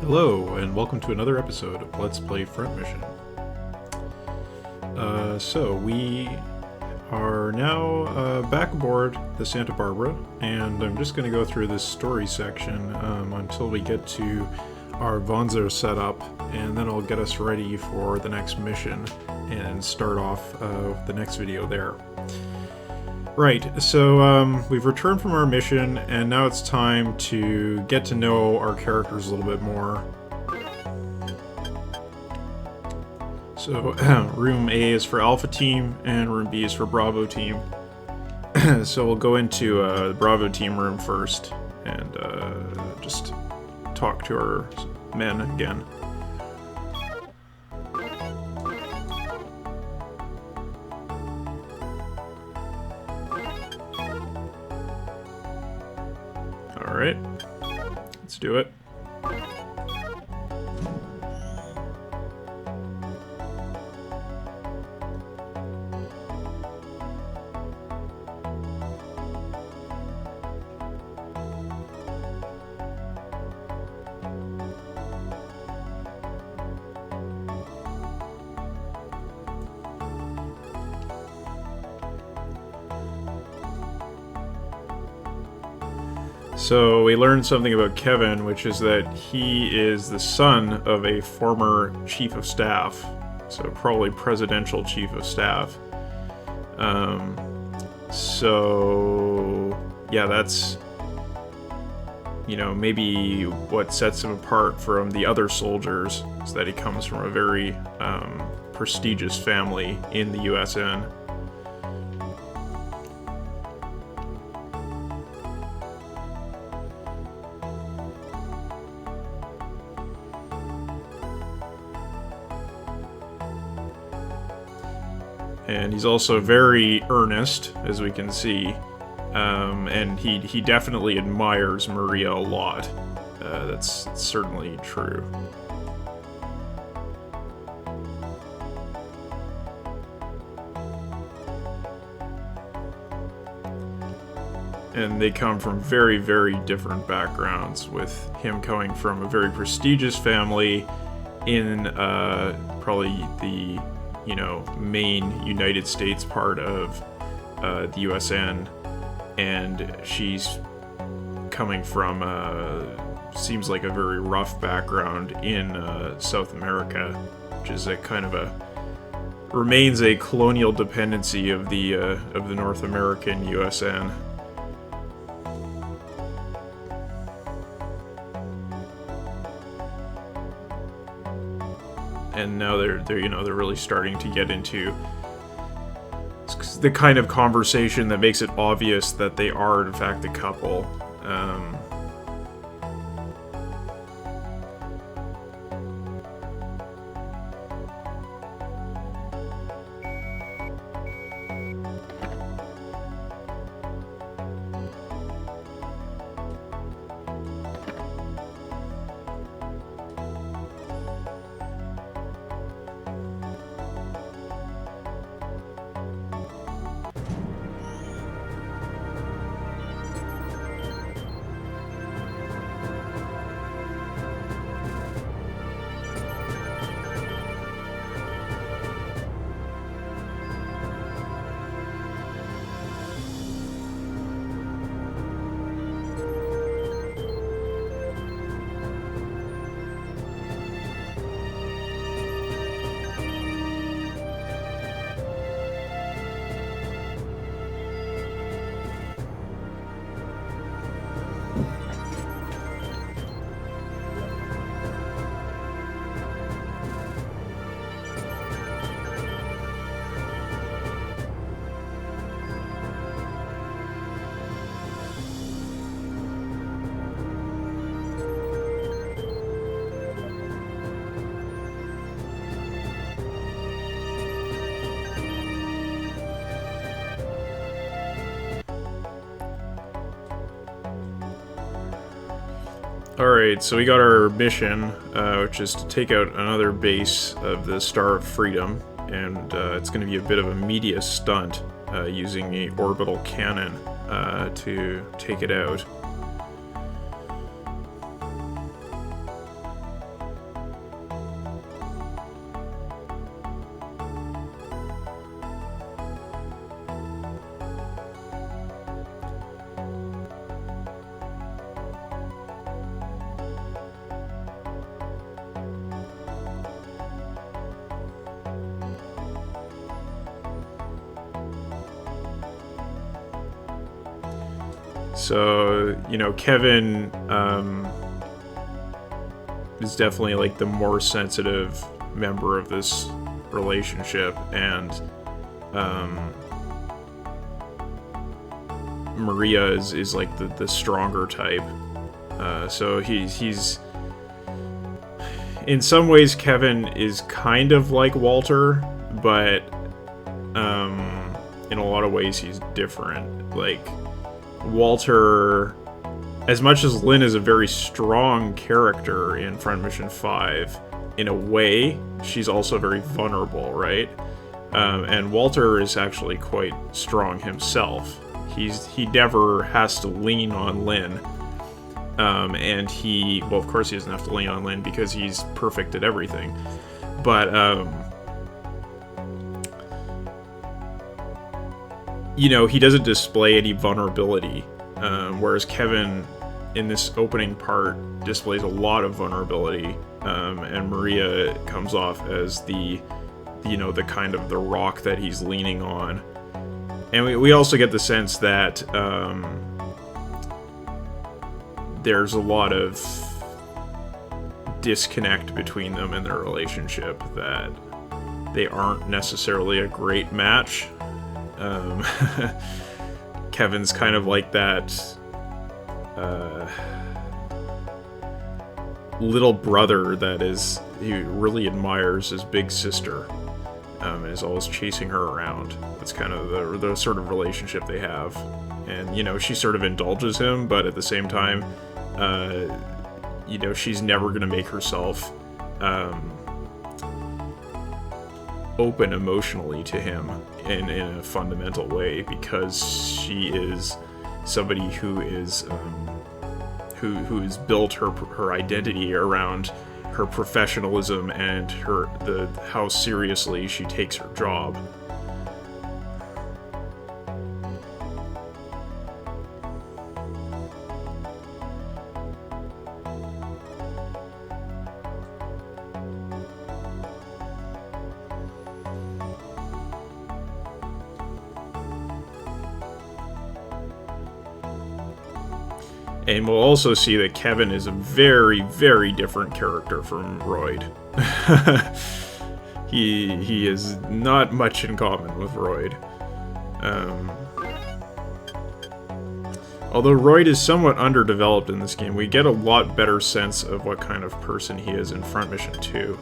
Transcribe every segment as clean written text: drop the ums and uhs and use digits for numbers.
Hello, and welcome to another episode of Let's Play Front Mission. So we are now back aboard the Santa Barbara, and I'm just going to go through this story section until we get to our Vonzo setup, and then I'll get us ready for the next mission and start off the next video there. Right, so we've returned from our mission, and now it's time to get to know our characters a little bit more. So, room A is for Alpha Team, and room B is for Bravo Team. So we'll go into the Bravo Team room first, and just talk to our men again. Alright, let's do it. So we learned something about Kevin, which is that he is the son of a former chief of staff, so probably presidential chief of staff. So yeah, that's, you know, maybe what sets him apart from the other soldiers is that he comes from a very prestigious family in the USN. And he's also very earnest, as we can see, and he definitely admires Maria a lot. That's certainly true. And they come from very, very different backgrounds, with him coming from a very prestigious family in probably the main United States part of the USN, and she's coming from seems like a very rough background in South America, which is a kind of remains a colonial dependency of the North American USN. And now they're really starting to get into the kind of conversation that makes it obvious that they are in fact a couple. Alright, so we got our mission, which is to take out another base of the Star of Freedom, and it's going to be a bit of a media stunt using a orbital cannon to take it out. So, Kevin is definitely like the more sensitive member of this relationship, and Maria is like the stronger type. So he's in some ways Kevin is kind of like Walter, but in a lot of ways he's different. Like Walter, as much as Lynn is a very strong character in Front Mission 5, in a way, she's also very vulnerable, right? And Walter is actually quite strong himself. He never has to lean on Lynn. And well, of course he doesn't have to lean on Lynn because he's perfect at everything. But, he doesn't display any vulnerability. Whereas Kevin, in this opening part, displays a lot of vulnerability. And Maria comes off as the kind of the rock that he's leaning on. And we also get the sense that there's a lot of disconnect between them in their relationship, that they aren't necessarily a great match. Kevin's kind of like that little brother that he really admires his big sister, and is always chasing her around. That's kind of the sort of relationship they have. And, she sort of indulges him, but at the same time, she's never going to make herself open emotionally to him in a fundamental way, because she is somebody who is who's built her identity around her professionalism and how seriously she takes her job. And we'll also see that Kevin is a very, very different character from Royd. He is not much in common with Royd. Although Royd is somewhat underdeveloped in this game, we get a lot better sense of what kind of person he is in Front Mission 2.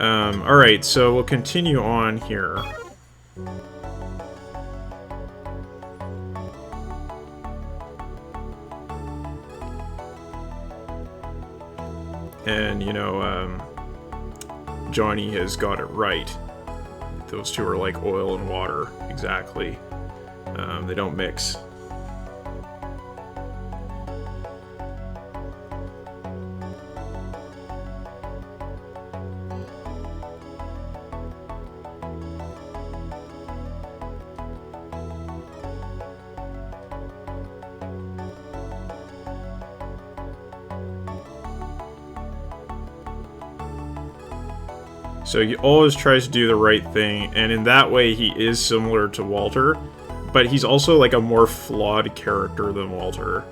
Alright, so we'll continue on here. And, Johnny has got it right. Those two are like oil and water, exactly. They don't mix. So he always tries to do the right thing, and in that way he is similar to Walter, but he's also like a more flawed character than Walter.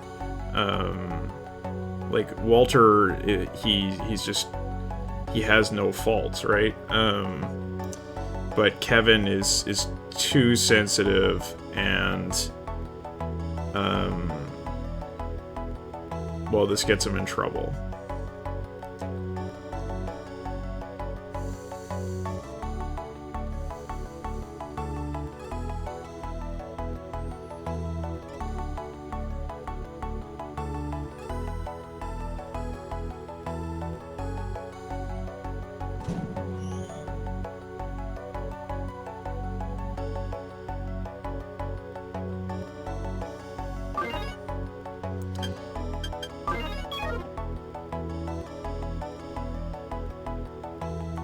Like Walter, he has no faults, right? But Kevin is too sensitive, and well, this gets him in trouble.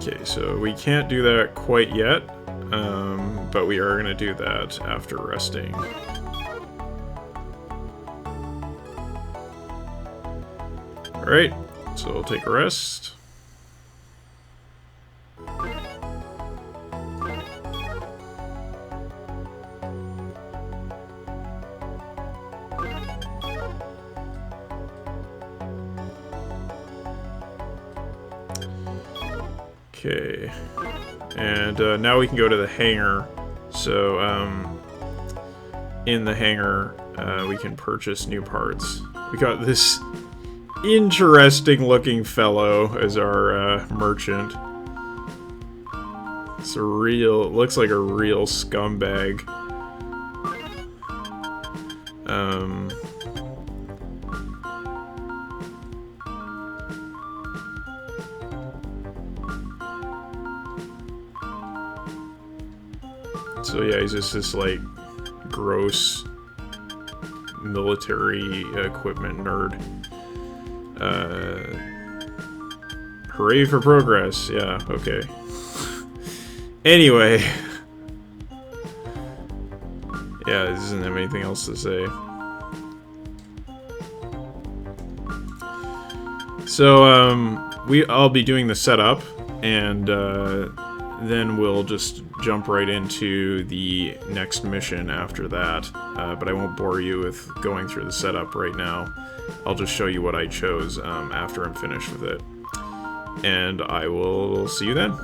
Okay, so we can't do that quite yet, but we are going to do that after resting. Alright, so we'll take a rest. Okay. And now we can go to the hangar. So, in the hangar, we can purchase new parts. We got this interesting looking fellow as our merchant. It's a real, looks like a real scumbag. So yeah, he's just this like gross military equipment nerd. Hooray for progress. Yeah, okay. Anyway. Yeah, there doesn't have anything else to say. So, I'll be doing the setup, and then we'll just jump right into the next mission after that. But I won't bore you with going through the setup right now. I'll just show you what I chose after I'm finished with it. And I will see you then.